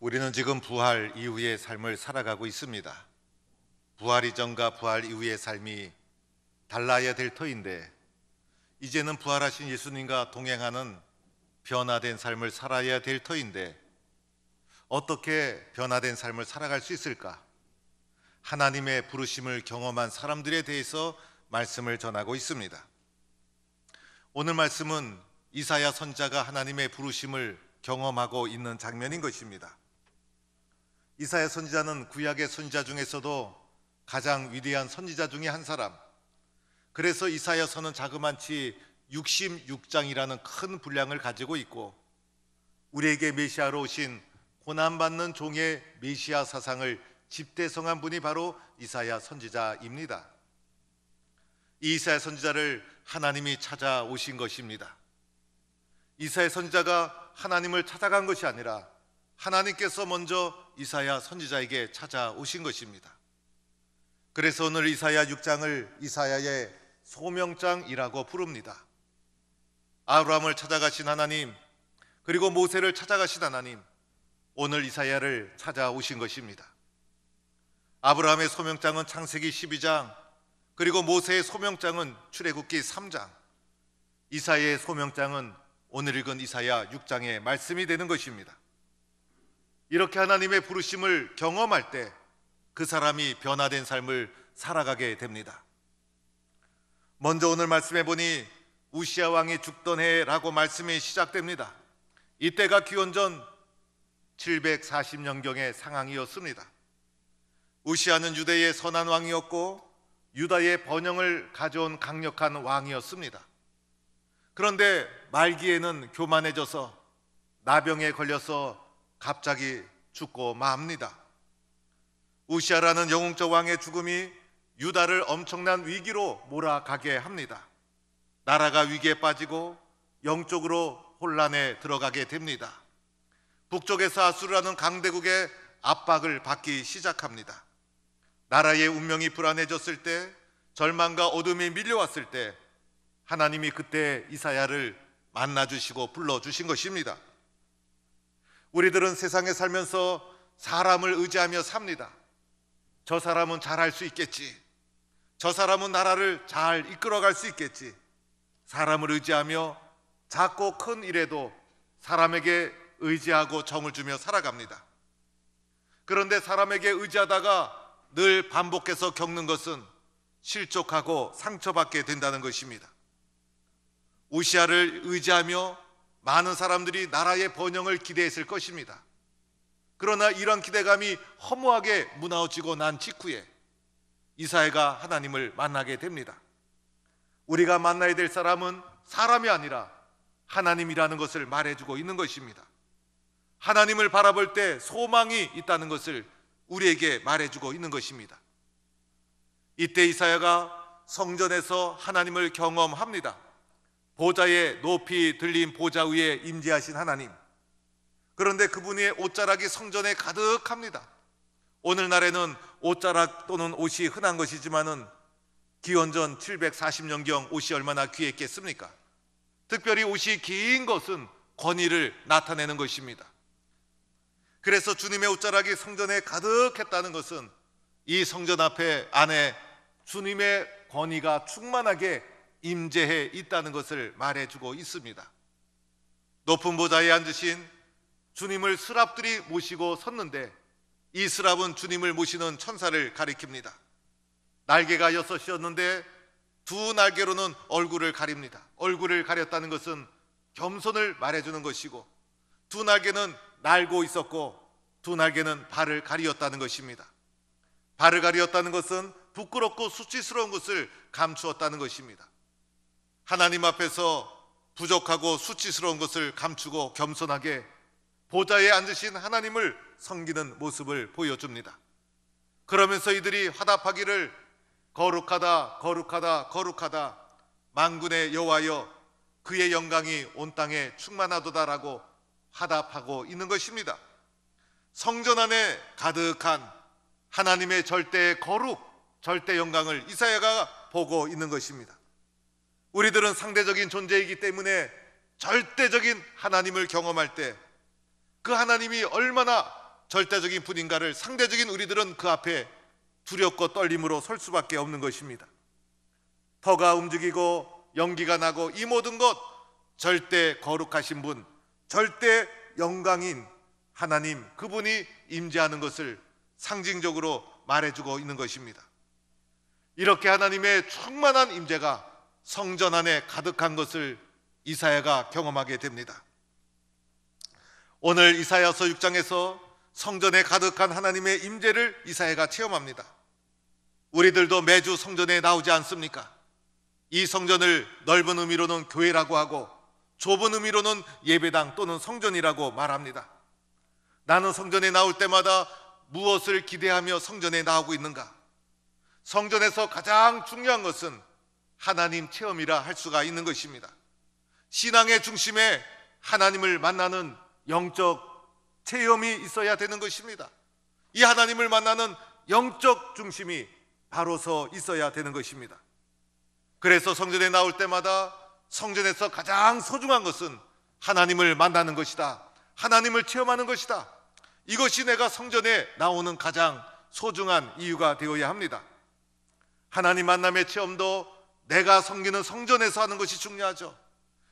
우리는 지금 부활 이후의 삶을 살아가고 있습니다. 부활 이전과 부활 이후의 삶이 달라야 될 터인데, 이제는 부활하신 예수님과 동행하는 변화된 삶을 살아야 될 터인데, 어떻게 변화된 삶을 살아갈 수 있을까? 하나님의 부르심을 경험한 사람들에 대해서 말씀을 전하고 있습니다. 오늘 말씀은 이사야 선지자가 하나님의 부르심을 경험하고 있는 장면인 것입니다. 이사야 선지자는 구약의 선지자 중에서도 가장 위대한 선지자 중에 한 사람, 그래서 이사야서는 자그마치 66장이라는 큰 분량을 가지고 있고, 우리에게 메시아로 오신 고난받는 종의 메시아 사상을 집대성한 분이 바로 이사야 선지자입니다. 이 이사야 선지자를 하나님이 찾아오신 것입니다. 이사야 선지자가 하나님을 찾아간 것이 아니라 하나님께서 먼저 이사야 선지자에게 찾아오신 것입니다. 그래서 오늘 이사야 6장을 이사야의 소명장이라고 부릅니다. 아브라함을 찾아가신 하나님, 그리고 모세를 찾아가신 하나님, 오늘 이사야를 찾아오신 것입니다. 아브라함의 소명장은 창세기 12장, 그리고 모세의 소명장은 출애굽기 3장, 이사야의 소명장은 오늘 읽은 이사야 6장의 말씀이 되는 것입니다. 이렇게 하나님의 부르심을 경험할 때 그 사람이 변화된 삶을 살아가게 됩니다. 먼저 오늘 말씀해 보니 우시야 왕이 죽던 해라고 말씀이 시작됩니다. 이때가 기원전 740년경의 상황이었습니다. 우시야는 유대의 선한 왕이었고 유다의 번영을 가져온 강력한 왕이었습니다. 그런데 말기에는 교만해져서 나병에 걸려서 갑자기 죽고 맙니다. 우시야라는 영웅적 왕의 죽음이 유다를 엄청난 위기로 몰아가게 합니다. 나라가 위기에 빠지고 영적으로 혼란에 들어가게 됩니다. 북쪽에서 아수르라는 강대국의 압박을 받기 시작합니다. 나라의 운명이 불안해졌을 때, 절망과 어둠이 밀려왔을 때 하나님이 그때 이사야를 만나주시고 불러주신 것입니다. 우리들은 세상에 살면서 사람을 의지하며 삽니다. 저 사람은 잘할 수 있겠지, 저 사람은 나라를 잘 이끌어갈 수 있겠지. 사람을 의지하며 작고 큰 일에도 사람에게 의지하고 정을 주며 살아갑니다. 그런데 사람에게 의지하다가 늘 반복해서 겪는 것은 실족하고 상처받게 된다는 것입니다. 우시야를 의지하며 많은 사람들이 나라의 번영을 기대했을 것입니다. 그러나 이런 기대감이 허무하게 무너지고 난 직후에 이사야가 하나님을 만나게 됩니다. 우리가 만나야 될 사람은 사람이 아니라 하나님이라는 것을 말해주고 있는 것입니다. 하나님을 바라볼 때 소망이 있다는 것을 우리에게 말해주고 있는 것입니다. 이때 이사야가 성전에서 하나님을 경험합니다. 보좌에 높이 들린 보좌 위에 임재하신 하나님, 그런데 그분의 옷자락이 성전에 가득합니다. 오늘날에는 옷자락 또는 옷이 흔한 것이지만은 기원전 740년경 옷이 얼마나 귀했겠습니까? 특별히 옷이 긴 것은 권위를 나타내는 것입니다. 그래서 주님의 옷자락이 성전에 가득했다는 것은 이 성전 앞에 안에 주님의 권위가 충만하게 임재해 있다는 것을 말해주고 있습니다. 높은 보좌에 앉으신 주님을 스랍들이 모시고 섰는데, 이 스랍은 주님을 모시는 천사를 가리킵니다. 날개가 6이었는데 두 날개로는 얼굴을 가립니다. 얼굴을 가렸다는 것은 겸손을 말해주는 것이고, 두 날개는 날고 있었고 두 날개는 발을 가리었다는 것입니다. 발을 가리었다는 것은 부끄럽고 수치스러운 것을 감추었다는 것입니다. 하나님 앞에서 부족하고 수치스러운 것을 감추고 겸손하게 보좌에 앉으신 하나님을 섬기는 모습을 보여줍니다. 그러면서 이들이 화답하기를 거룩하다 거룩하다 거룩하다 만군의 여호와여, 그의 영광이 온 땅에 충만하도다라고 화답하고 있는 것입니다. 성전 안에 가득한 하나님의 절대 거룩, 절대 영광을 이사야가 보고 있는 것입니다. 우리들은 상대적인 존재이기 때문에 절대적인 하나님을 경험할 때 그 하나님이 얼마나 절대적인 분인가를 상대적인 우리들은 그 앞에 두렵고 떨림으로 설 수밖에 없는 것입니다. 터가 움직이고 연기가 나고 이 모든 것 절대 거룩하신 분, 절대 영광인 하나님, 그분이 임재하는 것을 상징적으로 말해주고 있는 것입니다. 이렇게 하나님의 충만한 임재가 성전 안에 가득한 것을 이사야가 경험하게 됩니다. 오늘 이사야서 6장에서 성전에 가득한 하나님의 임재를 이사야가 체험합니다. 우리들도 매주 성전에 나오지 않습니까? 이 성전을 넓은 의미로는 교회라고 하고 좁은 의미로는 예배당 또는 성전이라고 말합니다. 나는 성전에 나올 때마다 무엇을 기대하며 성전에 나오고 있는가? 성전에서 가장 중요한 것은 하나님 체험이라 할 수가 있는 것입니다. 신앙의 중심에 하나님을 만나는 영적 체험이 있어야 되는 것입니다. 이 하나님을 만나는 영적 중심이 바로서 있어야 되는 것입니다. 그래서 성전에 나올 때마다 성전에서 가장 소중한 것은 하나님을 만나는 것이다, 하나님을 체험하는 것이다. 이것이 내가 성전에 나오는 가장 소중한 이유가 되어야 합니다. 하나님 만남의 체험도 내가 섬기는 성전에서 하는 것이 중요하죠.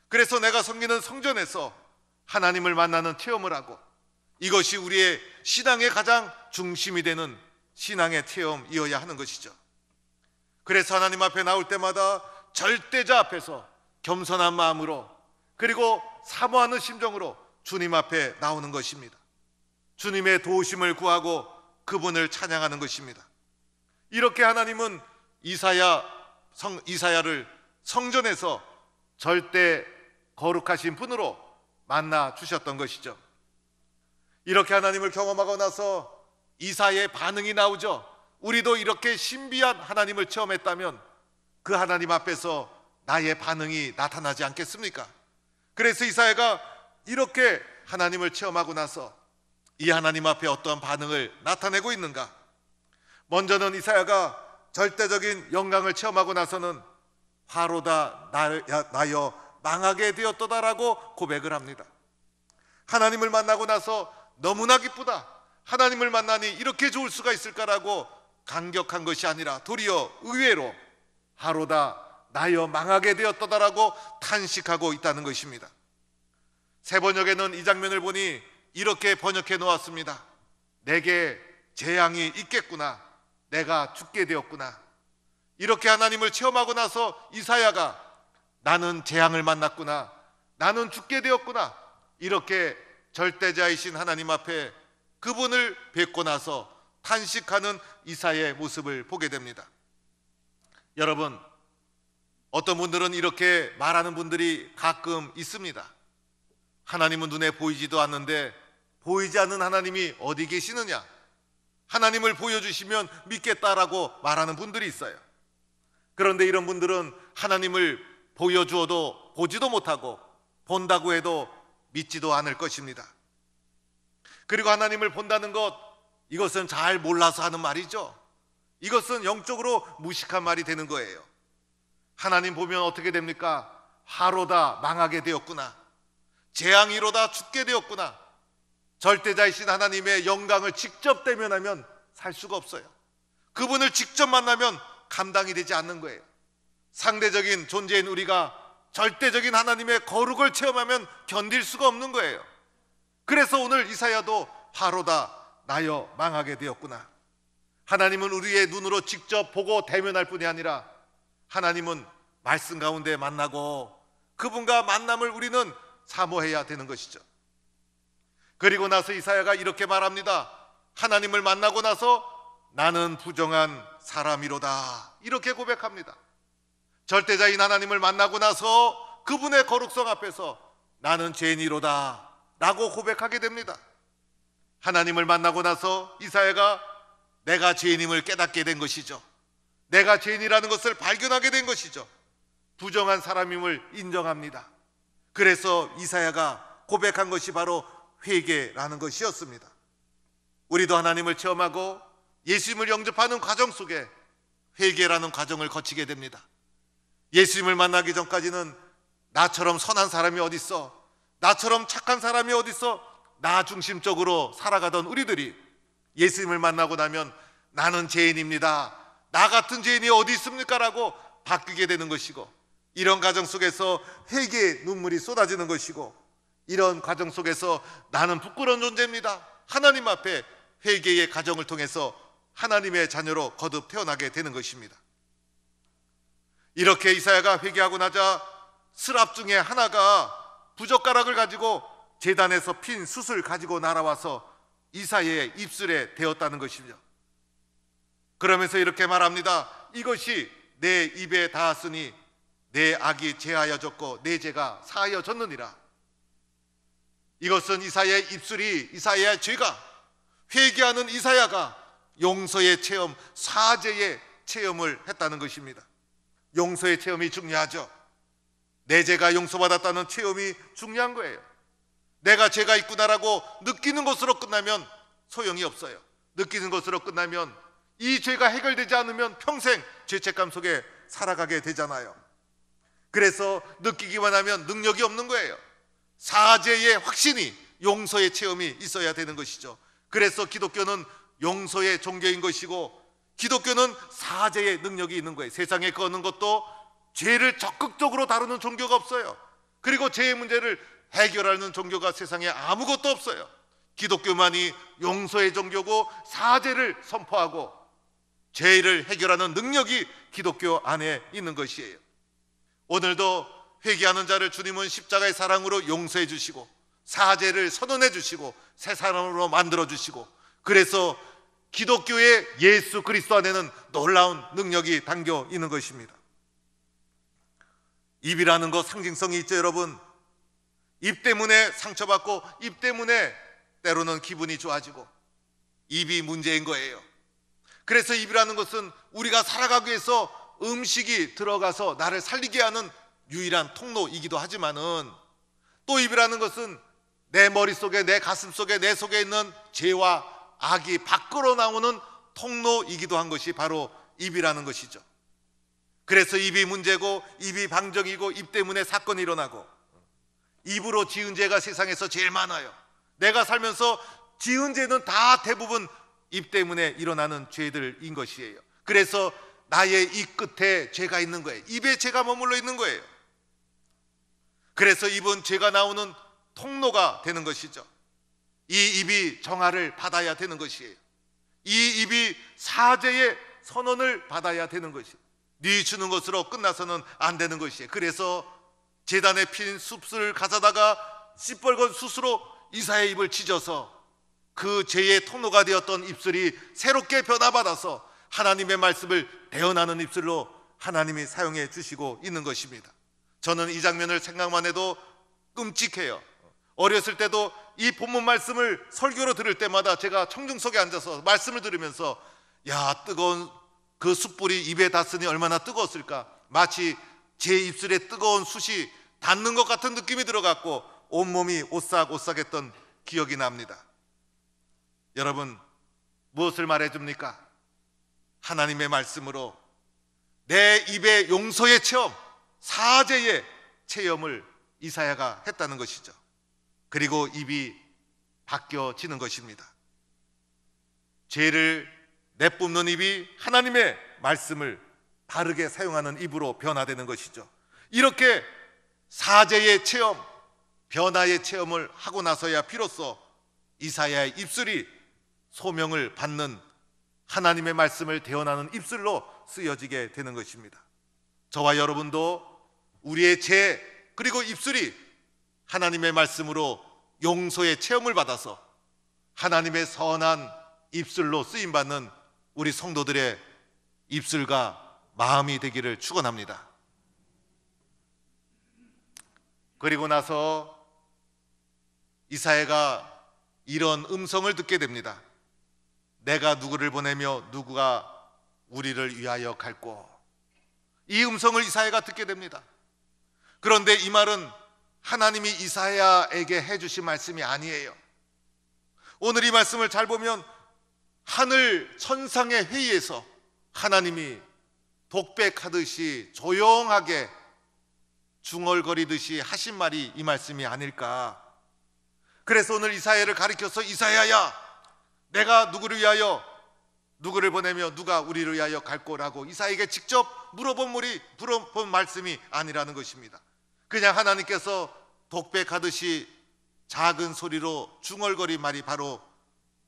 그래서 내가 섬기는 성전에서 하나님을 만나는 체험을 하고, 이것이 우리의 신앙의 가장 중심이 되는 신앙의 체험이어야 하는 것이죠. 그래서 하나님 앞에 나올 때마다 절대자 앞에서 겸손한 마음으로, 그리고 사모하는 심정으로 주님 앞에 나오는 것입니다. 주님의 도우심을 구하고 그분을 찬양하는 것입니다. 이렇게 하나님은 이사야를 성전에서 절대 거룩하신 분으로 만나 주셨던 것이죠. 이렇게 하나님을 경험하고 나서 이사야의 반응이 나오죠. 우리도 이렇게 신비한 하나님을 체험했다면 그 하나님 앞에서 나의 반응이 나타나지 않겠습니까? 그래서 이사야가 이렇게 하나님을 체험하고 나서 이 하나님 앞에 어떠한 반응을 나타내고 있는가? 먼저는 이사야가 절대적인 영광을 체험하고 나서는 화로다 나여 망하게 되었도다라고 고백을 합니다. 하나님을 만나고 나서 너무나 기쁘다, 하나님을 만나니 이렇게 좋을 수가 있을까라고 감격한 것이 아니라 도리어 의외로 화로다 나여 망하게 되었도다라고 탄식하고 있다는 것입니다. 새 번역에는 이 장면을 보니 이렇게 번역해 놓았습니다. 내게 재앙이 있겠구나, 내가 죽게 되었구나. 이렇게 하나님을 체험하고 나서 이사야가 나는 재앙을 만났구나, 나는 죽게 되었구나, 이렇게 절대자이신 하나님 앞에 그분을 뵙고 나서 탄식하는 이사야의 모습을 보게 됩니다. 여러분, 어떤 분들은 이렇게 말하는 분들이 가끔 있습니다. 하나님은 눈에 보이지도 않는데 보이지 않는 하나님이 어디 계시느냐, 하나님을 보여주시면 믿겠다라고 말하는 분들이 있어요. 그런데 이런 분들은 하나님을 보여주어도 보지도 못하고 본다고 해도 믿지도 않을 것입니다. 그리고 하나님을 본다는 것, 이것은 잘 몰라서 하는 말이죠. 이것은 영적으로 무식한 말이 되는 거예요. 하나님 보면 어떻게 됩니까? 화로다 망하게 되었구나, 재앙이로다 죽게 되었구나. 절대자이신 하나님의 영광을 직접 대면하면 살 수가 없어요. 그분을 직접 만나면 감당이 되지 않는 거예요. 상대적인 존재인 우리가 절대적인 하나님의 거룩을 체험하면 견딜 수가 없는 거예요. 그래서 오늘 이사야도 화로다 나여 망하게 되었구나. 하나님은 우리의 눈으로 직접 보고 대면할 뿐이 아니라 하나님은 말씀 가운데 만나고 그분과 만남을 우리는 사모해야 되는 것이죠. 그리고 나서 이사야가 이렇게 말합니다. 하나님을 만나고 나서 나는 부정한 사람이로다, 이렇게 고백합니다. 절대자인 하나님을 만나고 나서 그분의 거룩성 앞에서 나는 죄인이로다 라고 고백하게 됩니다. 하나님을 만나고 나서 이사야가 내가 죄인임을 깨닫게 된 것이죠. 내가 죄인이라는 것을 발견하게 된 것이죠. 부정한 사람임을 인정합니다. 그래서 이사야가 고백한 것이 바로 회개라는 것이었습니다. 우리도 하나님을 체험하고 예수님을 영접하는 과정 속에 회개라는 과정을 거치게 됩니다. 예수님을 만나기 전까지는 나처럼 선한 사람이 어딨어, 나처럼 착한 사람이 어딨어, 나 중심적으로 살아가던 우리들이 예수님을 만나고 나면 나는 죄인입니다, 나 같은 죄인이 어디 있습니까? 라고 바뀌게 되는 것이고, 이런 과정 속에서 회개의 눈물이 쏟아지는 것이고, 이런 과정 속에서 나는 부끄러운 존재입니다, 하나님 앞에 회개의 과정을 통해서 하나님의 자녀로 거듭 태어나게 되는 것입니다. 이렇게 이사야가 회개하고 나자 스랍 중에 하나가 부젓가락을 가지고 제단에서 핀 숯을 가지고 날아와서 이사야의 입술에 대었다는 것이죠. 그러면서 이렇게 말합니다. 이것이 내 입에 닿았으니 내 악이 제하여졌고 내 죄가 사하여졌느니라. 이것은 이사야의 입술이, 이사야의 죄가, 회개하는 이사야가 용서의 체험, 사죄의 체험을 했다는 것입니다. 용서의 체험이 중요하죠. 내 죄가 용서받았다는 체험이 중요한 거예요. 내가 죄가 있구나라고 느끼는 것으로 끝나면 소용이 없어요. 느끼는 것으로 끝나면 이 죄가 해결되지 않으면 평생 죄책감 속에 살아가게 되잖아요. 그래서 느끼기만 하면 능력이 없는 거예요. 사죄의 확신이, 용서의 체험이 있어야 되는 것이죠. 그래서 기독교는 용서의 종교인 것이고, 기독교는 사죄의 능력이 있는 거예요. 세상에 그 어느 것도 죄를 적극적으로 다루는 종교가 없어요. 그리고 죄의 문제를 해결하는 종교가 세상에 아무것도 없어요. 기독교만이 용서의 종교고 사죄를 선포하고 죄를 해결하는 능력이 기독교 안에 있는 것이에요. 오늘도 회개하는 자를 주님은 십자가의 사랑으로 용서해 주시고 사죄를 선언해 주시고 새 사람으로 만들어 주시고, 그래서 기독교의 예수 그리스도 안에는 놀라운 능력이 담겨 있는 것입니다. 입이라는 것 상징성이 있죠, 여러분. 입 때문에 상처받고 입 때문에 때로는 기분이 좋아지고, 입이 문제인 거예요. 그래서 입이라는 것은 우리가 살아가기 위해서 음식이 들어가서 나를 살리게 하는 유일한 통로이기도 하지만은, 또 입이라는 것은 내 머릿속에, 내 가슴속에, 내 속에 있는 죄와 악이 밖으로 나오는 통로이기도 한 것이 바로 입이라는 것이죠. 그래서 입이 문제고, 입이 방정이고, 입 때문에 사건이 일어나고, 입으로 지은 죄가 세상에서 제일 많아요. 내가 살면서 지은 죄는 다 대부분 입 때문에 일어나는 죄들인 것이에요. 그래서 나의 입 끝에 죄가 있는 거예요. 입에 죄가 머물러 있는 거예요. 그래서 입은 죄가 나오는 통로가 되는 것이죠. 이 입이 정화를 받아야 되는 것이에요. 이 입이 사죄의 선언을 받아야 되는 것이에요. 네 주는 것으로 끝나서는 안 되는 것이에요. 그래서 제단에 핀 숯을 가져다가 시뻘건 숯으로 이사야의 입을 찢어서 그 죄의 통로가 되었던 입술이 새롭게 변화받아서 하나님의 말씀을 대언하는 입술로 하나님이 사용해 주시고 있는 것입니다. 저는 이 장면을 생각만 해도 끔찍해요. 어렸을 때도 이 본문 말씀을 설교로 들을 때마다 제가 청중석에 앉아서 말씀을 들으면서, 야, 뜨거운 그 숯불이 입에 닿으니 얼마나 뜨거웠을까. 마치 제 입술에 뜨거운 숯이 닿는 것 같은 느낌이 들어갔고 온몸이 오싹오싹했던 기억이 납니다. 여러분, 무엇을 말해줍니까? 하나님의 말씀으로 내 입의 용서의 체험, 사죄의 체험을 이사야가 했다는 것이죠. 그리고 입이 바뀌어지는 것입니다. 죄를 내뿜는 입이 하나님의 말씀을 바르게 사용하는 입으로 변화되는 것이죠. 이렇게 사죄의 체험, 변화의 체험을 하고 나서야 비로소 이사야의 입술이 소명을 받는, 하나님의 말씀을 대언하는 입술로 쓰여지게 되는 것입니다. 저와 여러분도 우리의 죄 그리고 입술이 하나님의 말씀으로 용서의 체험을 받아서 하나님의 선한 입술로 쓰임받는 우리 성도들의 입술과 마음이 되기를 축원합니다. 그리고 나서 이사야가 이런 음성을 듣게 됩니다. 내가 누구를 보내며 누구가 우리를 위하여 갈꼬. 이 음성을 이사야가 듣게 됩니다. 그런데 이 말은 하나님이 이사야에게 해주신 말씀이 아니에요. 오늘 이 말씀을 잘 보면 하늘 천상의 회의에서 하나님이 독백하듯이 조용하게 중얼거리듯이 하신 말이 이 말씀이 아닐까. 그래서 오늘 이사야를 가리켜서 이사야야, 내가 누구를 위하여 누구를 보내며 누가 우리를 위하여 갈 거라고 이사야에게 직접 물어본 말씀이 아니라는 것입니다. 그냥 하나님께서 독백하듯이 작은 소리로 중얼거린 말이 바로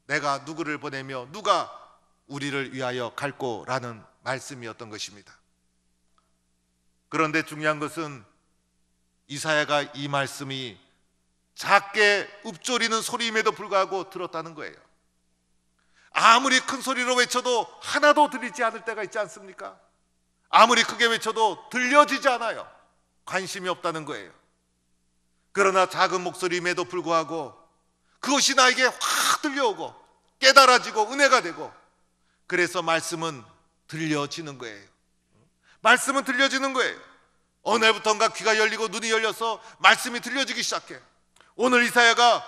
내가 누구를 보내며 누가 우리를 위하여 갈 거라는 말씀이었던 것입니다. 그런데 중요한 것은 이사야가 이 말씀이 작게 읊조리는 소리임에도 불구하고 들었다는 거예요. 아무리 큰 소리로 외쳐도 하나도 들리지 않을 때가 있지 않습니까? 아무리 크게 외쳐도 들려지지 않아요. 관심이 없다는 거예요. 그러나 작은 목소리임에도 불구하고 그것이 나에게 확 들려오고 깨달아지고 은혜가 되고, 그래서 말씀은 들려지는 거예요. 말씀은 들려지는 거예요. 어느 날부턴가 귀가 열리고 눈이 열려서 말씀이 들려지기 시작해. 오늘 이사야가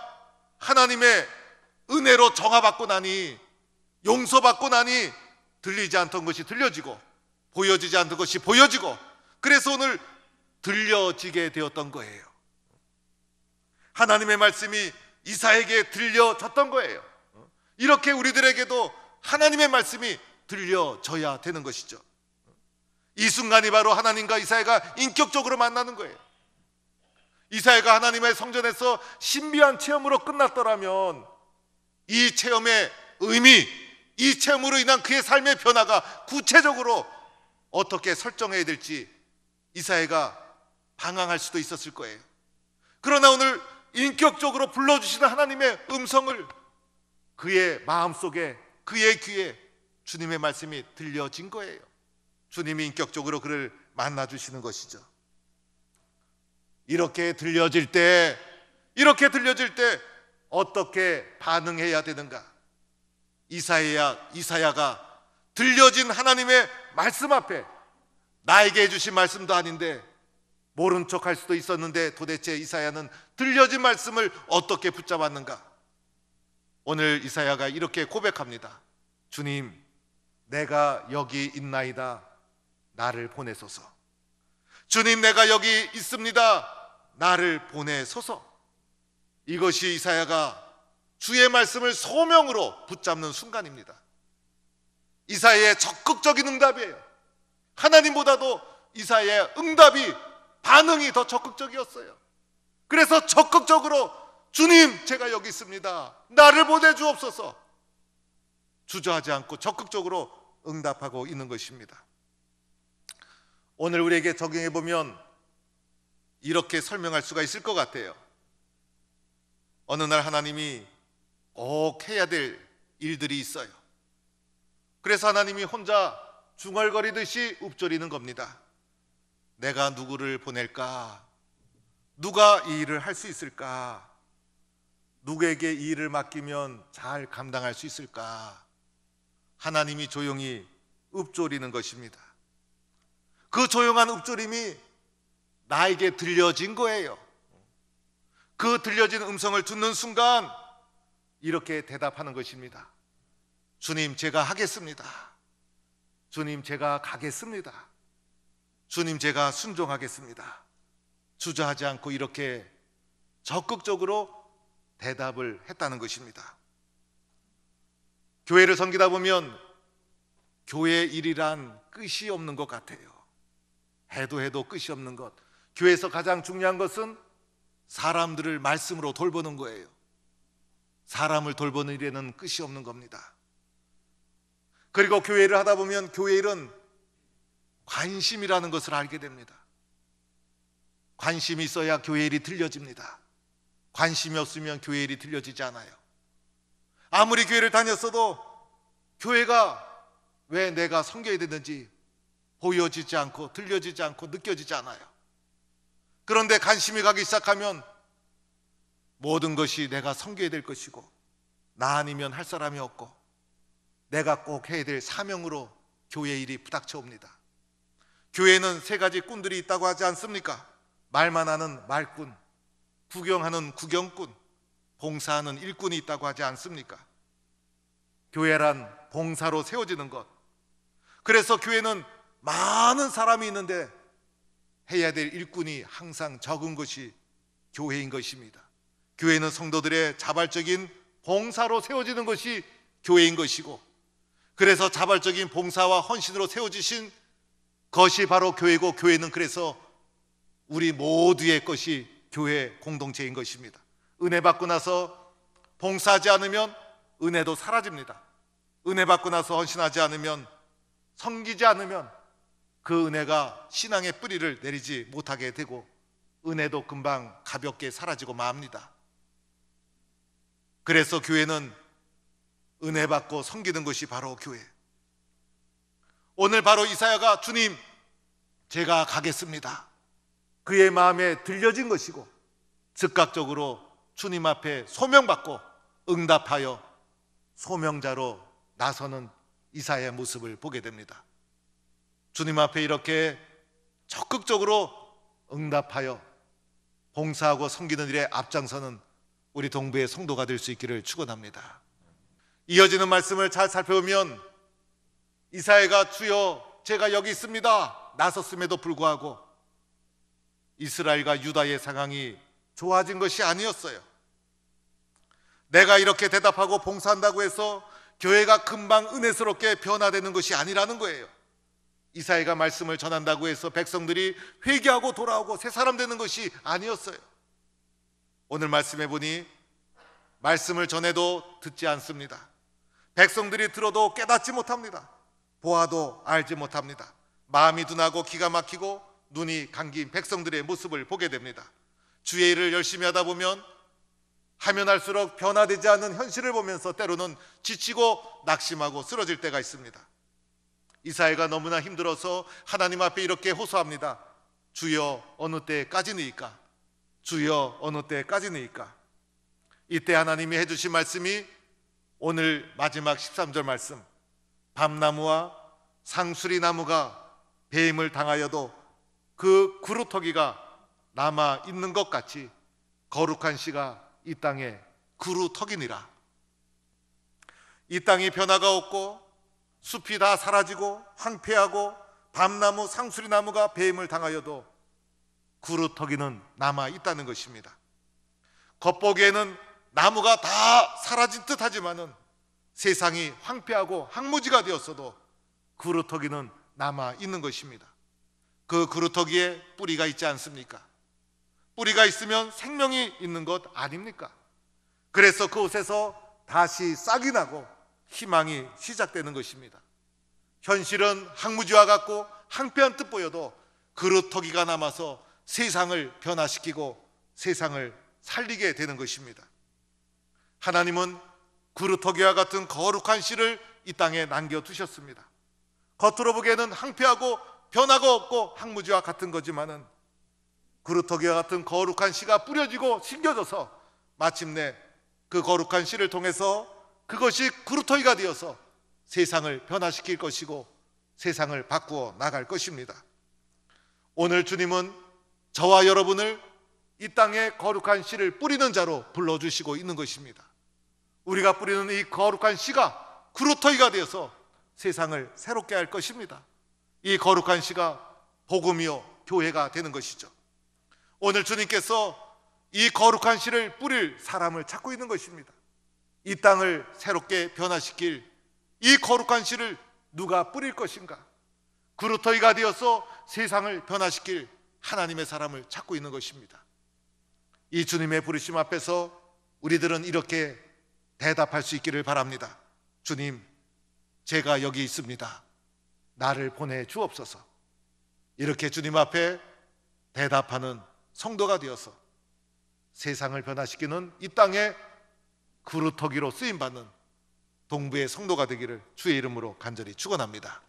하나님의 은혜로 정화받고 나니, 용서받고 나니 들리지 않던 것이 들려지고 보여지지 않던 것이 보여지고, 그래서 오늘 들려지게 되었던 거예요. 하나님의 말씀이 이사야에게 들려졌던 거예요. 이렇게 우리들에게도 하나님의 말씀이 들려져야 되는 것이죠. 이 순간이 바로 하나님과 이사야가 인격적으로 만나는 거예요. 이사야가 하나님의 성전에서 신비한 체험으로 끝났더라면 이 체험의 의미, 이 체험으로 인한 그의 삶의 변화가 구체적으로 어떻게 설정해야 될지 이사야가 방황할 수도 있었을 거예요. 그러나 오늘 인격적으로 불러주시는 하나님의 음성을 그의 마음속에, 그의 귀에 주님의 말씀이 들려진 거예요. 주님이 인격적으로 그를 만나주시는 것이죠. 이렇게 들려질 때 어떻게 반응해야 되는가? 이사야가 들려진 하나님의 말씀 앞에, 나에게 해주신 말씀도 아닌데 모른 척 할 수도 있었는데 도대체 이사야는 들려진 말씀을 어떻게 붙잡았는가? 오늘 이사야가 이렇게 고백합니다. 주님, 내가 여기 있나이다. 나를 보내소서. 주님, 내가 여기 있습니다. 나를 보내소서. 이것이 이사야가 주의 말씀을 소명으로 붙잡는 순간입니다. 이사야의 적극적인 응답이에요. 하나님보다도 이사야의 응답이, 반응이 더 적극적이었어요. 그래서 적극적으로 주님, 제가 여기 있습니다. 나를 보내주옵소서. 주저하지 않고 적극적으로 응답하고 있는 것입니다. 오늘 우리에게 적용해 보면 이렇게 설명할 수가 있을 것 같아요. 어느 날 하나님이 꼭 해야 될 일들이 있어요. 그래서 하나님이 혼자 중얼거리듯이 읊조리는 겁니다. 내가 누구를 보낼까? 누가 이 일을 할 수 있을까? 누구에게 이 일을 맡기면 잘 감당할 수 있을까? 하나님이 조용히 읊조리는 것입니다. 그 조용한 읊조림이 나에게 들려진 거예요. 그 들려진 음성을 듣는 순간 이렇게 대답하는 것입니다. 주님, 제가 하겠습니다. 주님, 제가 가겠습니다. 주님, 제가 순종하겠습니다. 주저하지 않고 이렇게 적극적으로 대답을 했다는 것입니다. 교회를 섬기다 보면 교회 일이란 끝이 없는 것 같아요. 해도 끝이 없는 것. 교회에서 가장 중요한 것은 사람들을 말씀으로 돌보는 거예요. 사람을 돌보는 일에는 끝이 없는 겁니다. 그리고 교회를 하다 보면 교회 일은 관심이라는 것을 알게 됩니다. 관심이 있어야 교회 일이 들려집니다. 관심이 없으면 교회 일이 들려지지 않아요. 아무리 교회를 다녔어도 교회가 왜 내가 섬겨야 되는지 보여지지 않고 들려지지 않고 느껴지지 않아요. 그런데 관심이 가기 시작하면 모든 것이 내가 섬겨야 될 것이고 나 아니면 할 사람이 없고 내가 꼭 해야 될 사명으로 교회 일이 부닥쳐 옵니다. 교회는 세 가지 꾼들이 있다고 하지 않습니까? 말만 하는 말꾼, 구경하는 구경꾼, 봉사하는 일꾼이 있다고 하지 않습니까? 교회란 봉사로 세워지는 것. 그래서 교회는 많은 사람이 있는데 해야 될 일꾼이 항상 적은 것이 교회인 것입니다. 교회는 성도들의 자발적인 봉사로 세워지는 것이 교회인 것이고, 그래서 자발적인 봉사와 헌신으로 세워지신 것이 바로 교회고, 교회는 그래서 우리 모두의 것이 교회 공동체인 것입니다. 은혜 받고 나서 봉사하지 않으면 은혜도 사라집니다. 은혜 받고 나서 헌신하지 않으면, 섬기지 않으면 그 은혜가 신앙의 뿌리를 내리지 못하게 되고 은혜도 금방 가볍게 사라지고 맙니다. 그래서 교회는 은혜 받고 섬기는 것이 바로 교회. 오늘 바로 이사야가 주님, 제가 가겠습니다, 그의 마음에 들려진 것이고, 즉각적으로 주님 앞에 소명받고 응답하여 소명자로 나서는 이사야의 모습을 보게 됩니다. 주님 앞에 이렇게 적극적으로 응답하여 봉사하고 섬기는 일에 앞장서는 우리 동부의 성도가 될 수 있기를 축원합니다. 이어지는 말씀을 잘 살펴보면 이사야가 주여 제가 여기 있습니다 나섰음에도 불구하고 이스라엘과 유다의 상황이 좋아진 것이 아니었어요. 내가 이렇게 대답하고 봉사한다고 해서 교회가 금방 은혜스럽게 변화되는 것이 아니라는 거예요. 이사야가 말씀을 전한다고 해서 백성들이 회개하고 돌아오고 새 사람 되는 것이 아니었어요. 오늘 말씀해 보니 말씀을 전해도 듣지 않습니다. 백성들이 들어도 깨닫지 못합니다. 보아도 알지 못합니다. 마음이 둔하고 기가 막히고 눈이 감긴 백성들의 모습을 보게 됩니다. 주의 일을 열심히 하다 보면 하면 할수록 변화되지 않는 현실을 보면서 때로는 지치고 낙심하고 쓰러질 때가 있습니다. 이사야가 너무나 힘들어서 하나님 앞에 이렇게 호소합니다. 주여 어느 때까지니까? 주여 어느 때까지니까? 이때 하나님이 해주신 말씀이 오늘 마지막 13절 말씀, 밤나무와 상수리 나무가 배임을 당하여도 그 그루터기가 남아 있는 것 같이 거룩한 씨가 이 땅에 그루터기니라. 이 땅이 변화가 없고 숲이 다 사라지고 황폐하고 밤나무 상수리 나무가 배임을 당하여도 그루터기는 남아 있다는 것입니다. 겉보기에는 나무가 다 사라진 듯 하지만은 세상이 황폐하고 황무지가 되었어도 그루터기는 남아 있는 것입니다. 그 그루터기에 뿌리가 있지 않습니까? 뿌리가 있으면 생명이 있는 것 아닙니까? 그래서 그곳에서 다시 싹이 나고 희망이 시작되는 것입니다. 현실은 황무지와 같고 황폐한 듯 보여도 그루터기가 남아서 세상을 변화시키고 세상을 살리게 되는 것입니다. 하나님은 그루터기와 같은 거룩한 씨를 이 땅에 남겨두셨습니다. 겉으로 보기에는 황폐하고 변화가 없고 황무지와 같은 거지만은 그루터기와 같은 거룩한 씨가 뿌려지고 심겨져서 마침내 그 거룩한 씨를 통해서 그것이 그루터기가 되어서 세상을 변화시킬 것이고 세상을 바꾸어 나갈 것입니다. 오늘 주님은 저와 여러분을 이 땅에 거룩한 씨를 뿌리는 자로 불러주시고 있는 것입니다. 우리가 뿌리는 이 거룩한 씨가 그루터기가 되어서 세상을 새롭게 할 것입니다. 이 거룩한 씨가 복음이요 교회가 되는 것이죠. 오늘 주님께서 이 거룩한 씨를 뿌릴 사람을 찾고 있는 것입니다. 이 땅을 새롭게 변화시킬 이 거룩한 씨를 누가 뿌릴 것인가? 그루터기가 되어서 세상을 변화시킬 하나님의 사람을 찾고 있는 것입니다. 이 주님의 부르심 앞에서 우리들은 이렇게 대답할 수 있기를 바랍니다. 주님, 제가 여기 있습니다. 나를 보내주옵소서. 이렇게 주님 앞에 대답하는 성도가 되어서 세상을 변화시키는 이 땅에 그루터기로 쓰임받는 동부의 성도가 되기를 주의 이름으로 간절히 축원합니다.